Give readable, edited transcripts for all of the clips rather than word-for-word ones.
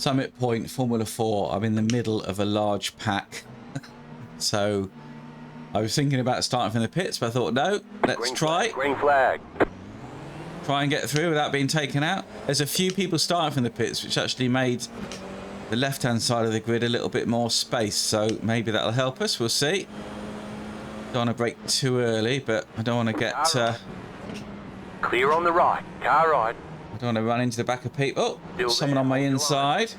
Summit Point, Formula 4. I'm in the middle of a large pack. So I was thinking about starting from the pits, but I thought, no, let's try. Green flag. Try and get through without being taken out. There's a few people starting from the pits, which actually made the left-hand side of the grid a little bit more space. So maybe that'll help us. We'll see. Don't want to brake too early, but I don't want to get... Clear on the right. Car right. I don't want to run into the back of people. Oh, someone on my inside.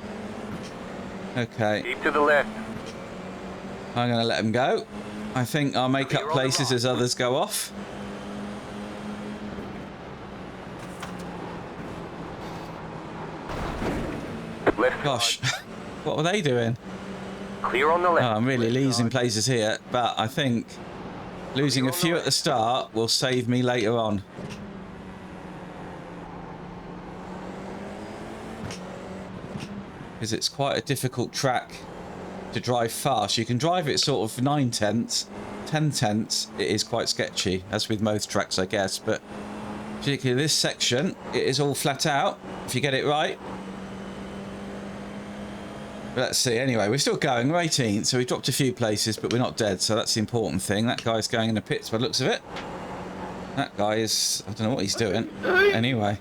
Okay. Keep to the left. I'm going to let them go. I think I'll make up places as others go off. Left. Gosh, what were they doing? Clear on the left. Oh, I'm really losing places here, but I think losing a few at the start will save me later on. Because it's quite a difficult track to drive fast. You can drive it sort of 9 tenths, 10 tenths. It is quite sketchy, as with most tracks, I guess. But particularly this section, it is all flat out, if you get it right. But let's see. Anyway, we're still going. We're 18th, so we dropped a few places, but we're not dead, so that's the important thing. That guy's going in the pits by the looks of it. That guy is... I don't know what he's doing. Anyway.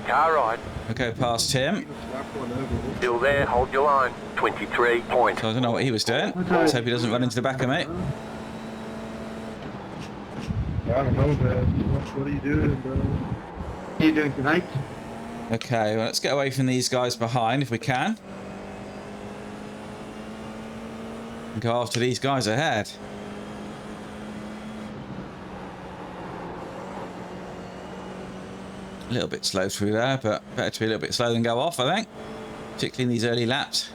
Car right. We'll go past him. Still there. Hold your line. 23 points. So I don't know what he was doing. Let's hope he doesn't run into the back of me. I don't know, man. What are you doing, bro? What are you doing tonight? Okay, well, let's get away from these guys behind if we can. And go after these guys ahead. A little bit slow through there, but better to be a little bit slow than go off, I think. Particularly in these early laps.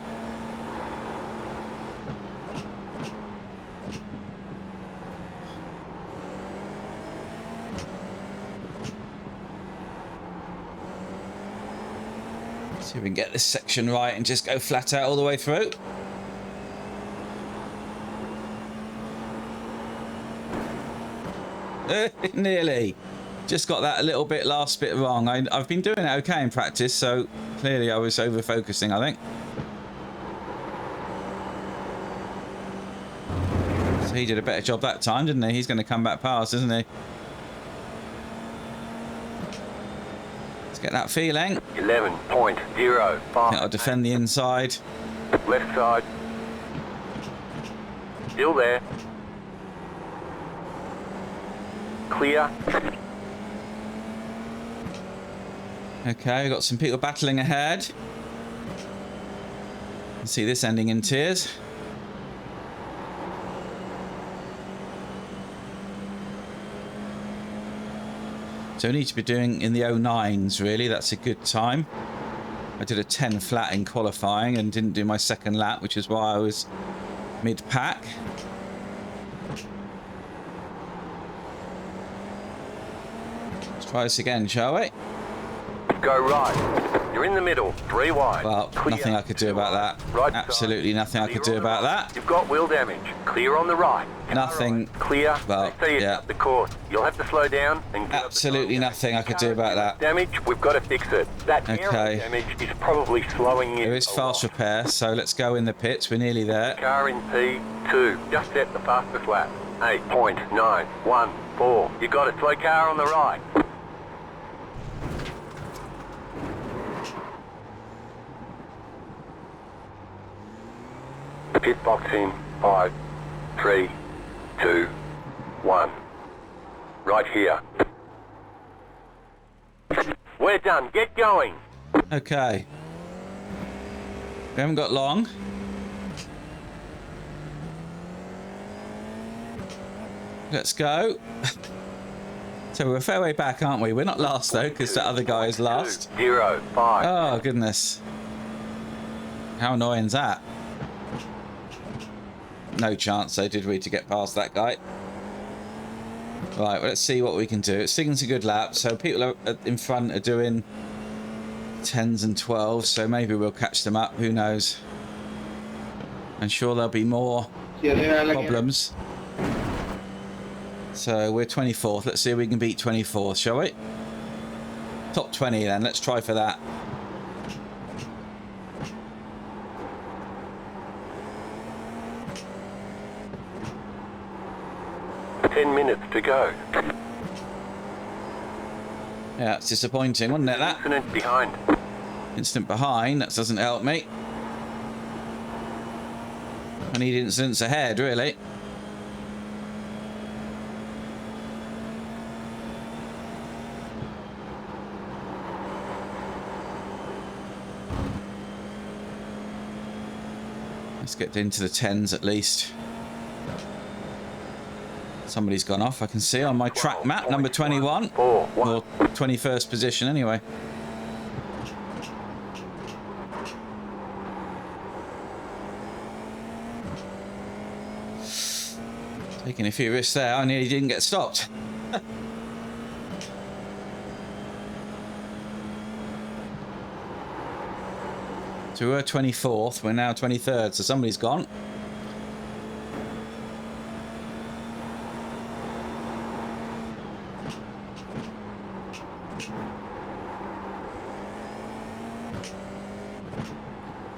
See if we can get this section right and just go flat out all the way through. Nearly. Just got that a little bit last bit wrong. I've been doing it okay in practice, so clearly I was over focusing, I think. So he did a better job that time, didn't he? He's going to come back past, isn't he? Let's get that feeling. 11.05. I think I'll defend the inside. Left side. Still there. Clear. Okay, we've got some people battling ahead. You see this ending in tears. So we need to be doing in the 09s, really. That's a good time. I did a 10 flat in qualifying and didn't do my second lap, which is why I was mid-pack. Let's try this again, shall we? Go right. You're in the middle. 3 wide. Well, Clear. nothing I could do about that. Right Absolutely side. nothing I could Clear do on the about right. that. You've got wheel damage. Clear on the right. Car Nothing. right. Clear. Well, I see it yeah. up the course. You'll have to slow down and get Absolutely up the nothing I could do about that. damage. We've got to fix it. That Okay. aero damage is probably slowing you. There is fast repair, so let's go in the pits. We're nearly there. Car in P2. Just set the fastest lap. 8.914. You got a slow car on the right. Pit box in 5, 3, 2, 1. Right here. We're done. Get going. Okay. We haven't got long. Let's go. So we're a fair way back, aren't we? We're not last, though, because that other guy is last. 0, 5. Oh, goodness. How annoying is that? No chance, though, did we, to get past that guy? Right, well, let's see what we can do. It's taking a good lap, so people in front are doing 10s and 12s, so maybe we'll catch them up. Who knows? I'm sure there'll be more problems. So we're 24th. Let's see if we can beat 24th, shall we? Top 20 then. Let's try for that. 10 minutes to go. Yeah, it's disappointing, wasn't it, that? Incident behind. Instant behind, that doesn't help me. I need incidents ahead, really. Let's get into the 10s at least. Somebody's gone off, I can see on my track map, number 21. Or 21st position, anyway. Taking a few risks there, I nearly didn't get stopped. So we were 24th, we're now 23rd, so somebody's gone.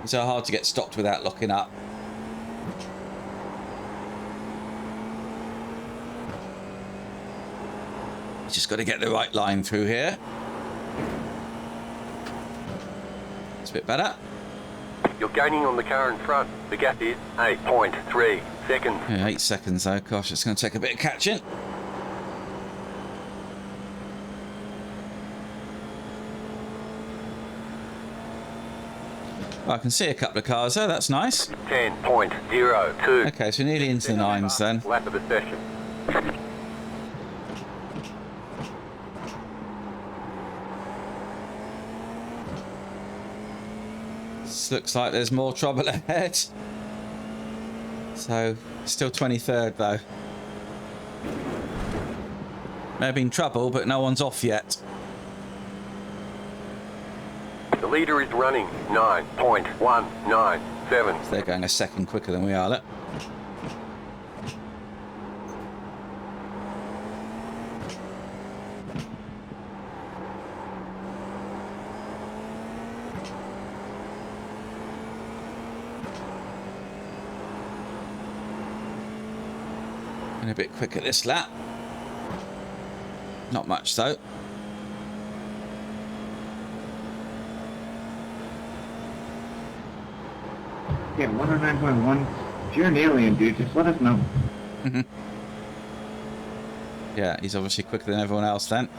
It's so hard to get stopped without locking up. Just got to get the right line through here. It's a bit better. You're gaining on the car in front. The gap is 8.3 seconds. Yeah, 8 seconds though. Gosh, it's going to take a bit of catching. Well, I can see a couple of cars there. That's nice. 10.02. Okay, so nearly into the 9s then. Lap of the session. This looks like there's more trouble ahead. So, still 23rd though. May have been trouble, but no one's off yet. The leader is running 9.197. So they're going a second quicker than we are. Look. And a bit quicker this lap. Not much though. Yeah, 109.1. If you're an alien, dude, just let us know. Yeah, he's obviously quicker than everyone else then.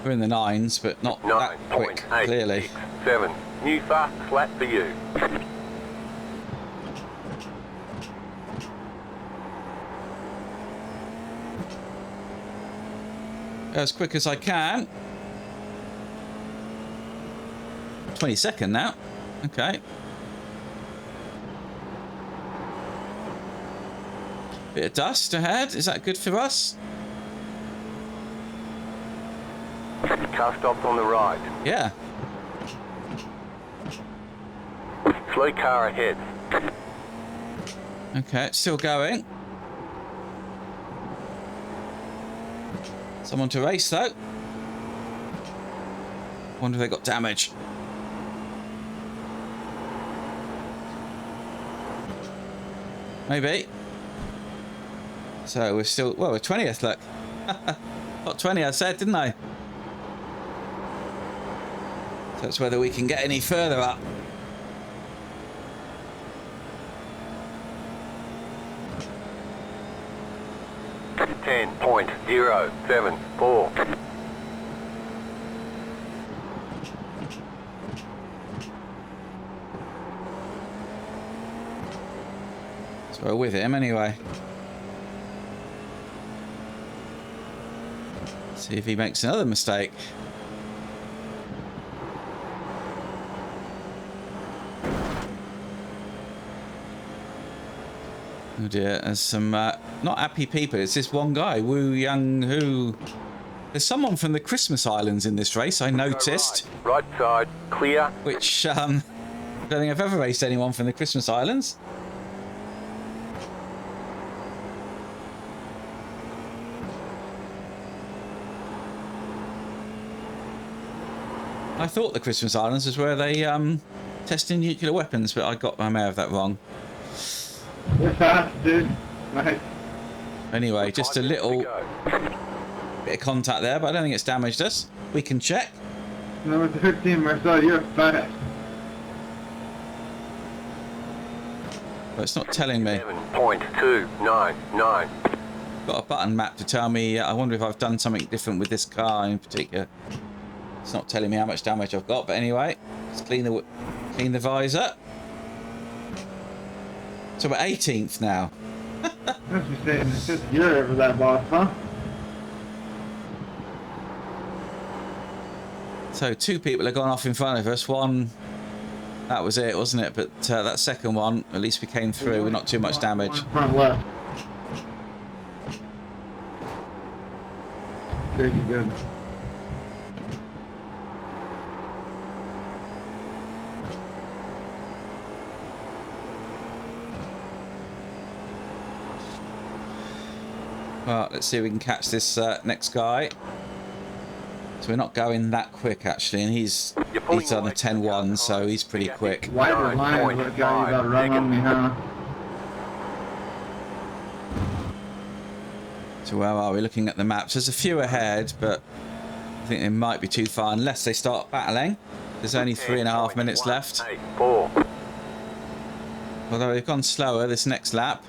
We're in the 9s, but not that quick, clearly. 7. New fastest lap for you. As quick as I can. 22nd now. Okay. Bit of dust ahead. Is that good for us? Car stops on the right. Yeah. Slow car ahead. Okay, it's still going. Someone to race though. Wonder if they got damage. Maybe. So we're still, well, we're 20th, look. Got 20, I said, didn't I? So it's whether we can get any further up. .074. So we're with him anyway. See if he makes another mistake. Oh dear, there's some not happy people. It's this one guy, Wu Young Hu. There's someone from the Christmas Islands in this race, I noticed. Right side, clear. Which, I don't think I've ever raced anyone from the Christmas Islands. I thought the Christmas Islands was where they tested nuclear weapons, but I may have that wrong. We're fast, dude. Nice. Anyway, just a 5 minutes to little go. bit of contact there, but I don't think it's damaged us. We can check. Number 13, Marcel, you're fast. But it's not telling me. 7.299. Got a button map to tell me. I wonder if I've done something different with this car in particular. It's not telling me how much damage I've got, but anyway, let's clean the visor. So we're 18th now. Must be saying it's just you're over that boss, huh? So 2 people have gone off in front of us. One, that was it, wasn't it? But that second one, at least we came through with not too much damage. One front left. Pretty good. Well, let's see if we can catch this next guy. So we're not going that quick actually, and he's on a 10-1, so he's pretty quick. Wider line is what got you about to run on me, huh? So where are we looking at the maps? There's a few ahead, but I think they might be too far unless they start battling. There's only 3.5 minutes left. 4. Although they've gone slower this next lap.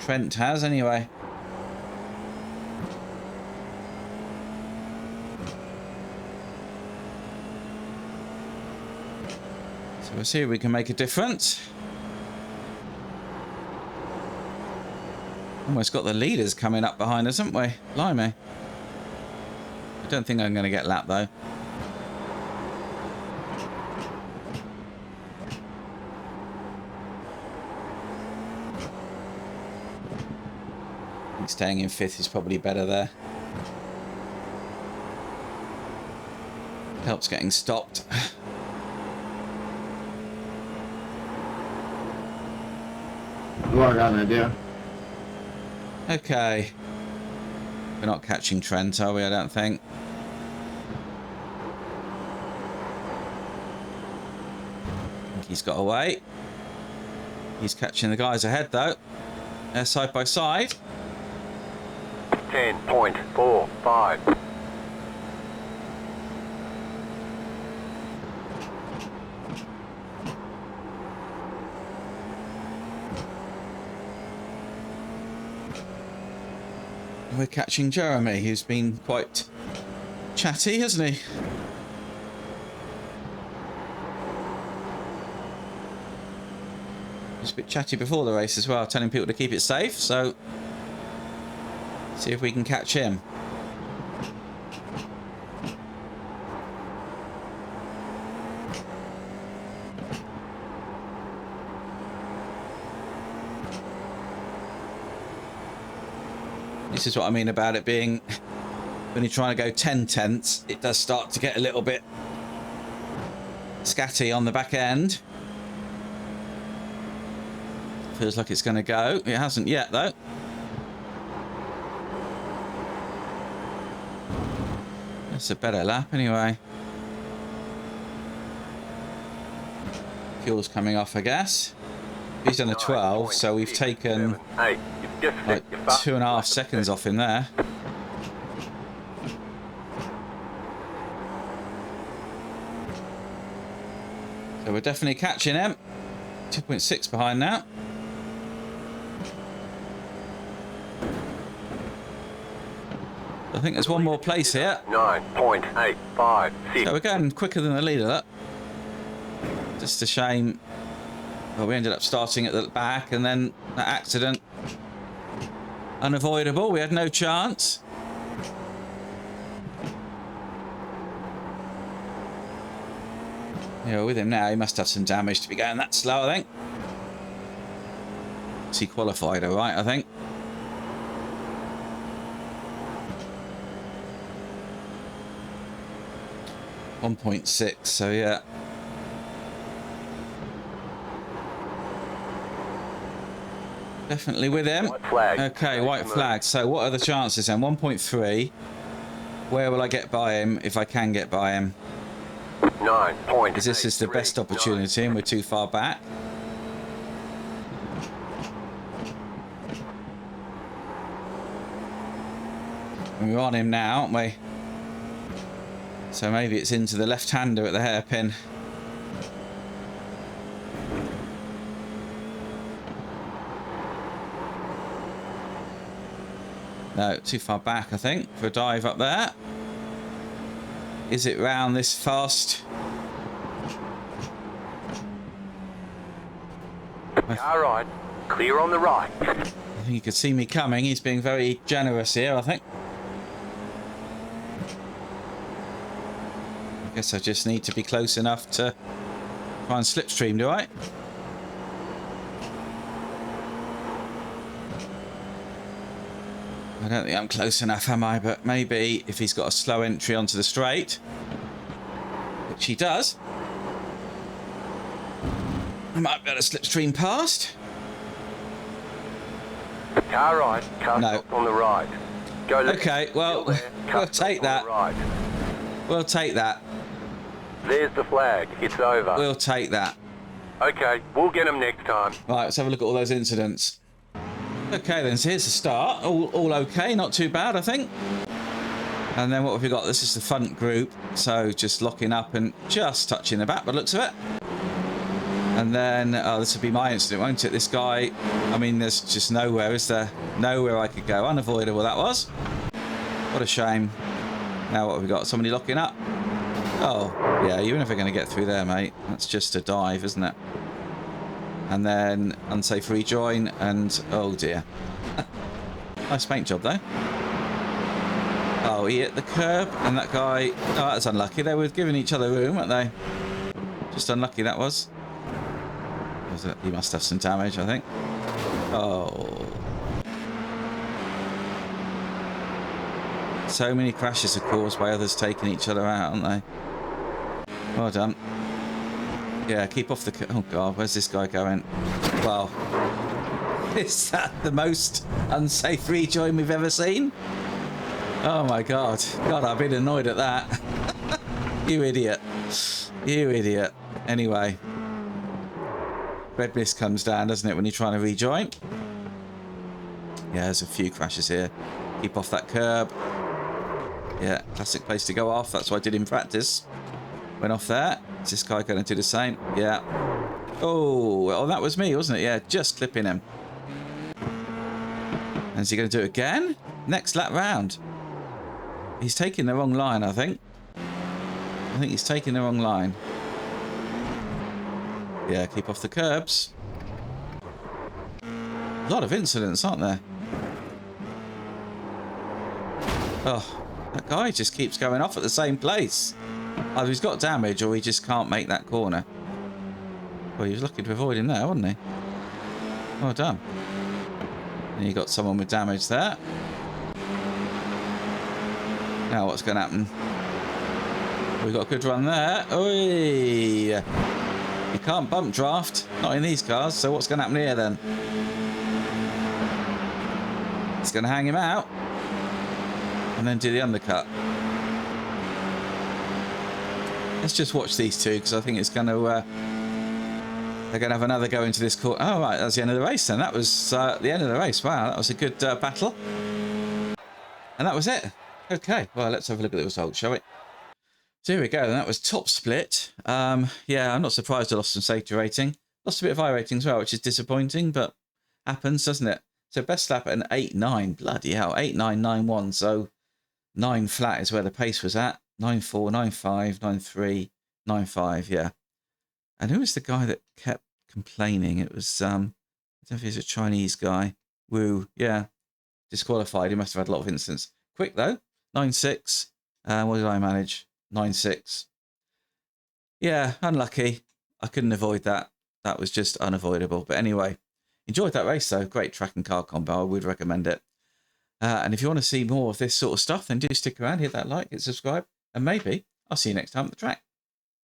Trent has anyway. So we'll see if we can make a difference. Almost got the leaders coming up behind us, haven't we? Blimey. I don't think I'm going to get lapped though. I think staying in 5th is probably better there. Helps getting stopped. Oh, I got an idea. Okay. We're not catching Trent, are we? I don't think. He's got away. He's catching the guys ahead, though. They're side by side. 10.45. We're catching Jeremy, who's been quite chatty, hasn't he? He was a bit chatty before the race as well, telling people to keep it safe, so see if we can catch him. This is what I mean about it being, when you're trying to go 10 tenths, it does start to get a little bit scatty on the back end. Feels like it's going to go. It hasn't yet, though. That's a better lap, anyway. Fuel's coming off, I guess. He's done a 12, so we've taken like 2.5 seconds off him there. So we're definitely catching him. 2.6 behind now. I think there's one more place here. 9.856. So we're going quicker than the leader. Look. Just a shame. Well, we ended up starting at the back, and then that accident. Unavoidable. We had no chance. Yeah, with him now, he must have some damage to be going that slow, I think. He qualified all right, I think. .6, so yeah. Definitely with him. White flag. Okay, white flag. So what are the chances then? 1.3. Where will I get by him if I can get by him? 9.8. Because this is the best opportunity and we're too far back. And we're on him now, aren't we? So maybe it's into the left-hander at the hairpin. No, too far back, I think, for a dive up there. Is it round this fast? Car right. Clear on the right. I think you could see me coming. He's being very generous here, I think. I guess I just need to be close enough to try and slipstream, do I? I don't think I'm close enough, am I? But maybe if he's got a slow entry onto the straight, which he does, I might be able to slipstream past. Car right. Car No. on the right. Go left. Okay, well, Still there. Car we'll take on that. the right. We'll take that. There's the flag. It's over. We'll take that. Okay, we'll get them next time. Right, let's have a look at all those incidents. Okay, then, so here's the start. All okay, not too bad, I think. And then what have we got? This is the front group. So just locking up and just touching the back by the looks of it. And then, this will be my incident, won't it? This guy, I mean, there's just nowhere, is there? Nowhere I could go. Unavoidable, that was. What a shame. Now what have we got? Somebody locking up? Oh, yeah, you're never going to get through there, mate. That's just a dive, isn't it? And then unsafe rejoin, and oh dear. Nice paint job, though. Oh, he hit the curb, and that guy... Oh, that's unlucky. They were giving each other room, weren't they? Just unlucky, that was. He must have some damage, I think. Oh. So many crashes are caused by others taking each other out, aren't they? Well done. Yeah, keep off the... Oh, God, where's this guy going? Well, is that the most unsafe rejoin we've ever seen? Oh, my God. God, I've been annoyed at that. You idiot. You idiot. Anyway. Red mist comes down, doesn't it, when you're trying to rejoin? Yeah, there's a few crashes here. Keep off that curb. Yeah, classic place to go off. That's what I did in practice. Went off there. Is this guy going to do the same? Yeah. Oh, well, that was me, wasn't it? Yeah, just clipping him. And is he going to do it again? Next lap round. He's taking the wrong line, I think. I think he's taking the wrong line. Yeah, keep off the curbs. A lot of incidents, aren't there? Oh, that guy just keeps going off at the same place. Either he's got damage or he just can't make that corner. Well, he was lucky to avoid him there, wasn't he? Well done. And you got someone with damage there. Now what's going to happen? We've got a good run there. Oi! You can't bump draft, not in these cars, so what's going to happen here then? It's going to hang him out and then do the undercut. Let's just watch these two because I think it's going to they're going to have another go into this court. Oh right, that's the end of the race then. That was the end of the race. Wow, that was a good battle. And that was it. Okay, well, let's have a look at the results, shall we? So here we go, and that was top split. Yeah, I'm not surprised I lost some safety rating. Lost a bit of I rating as well, which is disappointing, but happens, doesn't it? So best lap at an 8.9. Bloody hell, 8.991. So 9 flat is where the pace was at. 9.4, 9.5, 9.3, 9.5, yeah. And who was the guy that kept complaining? It was, I don't know if he's a Chinese guy. Wu, yeah. Disqualified. He must have had a lot of incidents. Quick, though. 9.6. What did I manage? 9.6. Yeah, unlucky. I couldn't avoid that. That was just unavoidable. But anyway, enjoyed that race, though. Great track and car combo. I would recommend it. And if you want to see more of this sort of stuff, then do stick around, hit that like, hit subscribe, and maybe I'll see you next time at the track.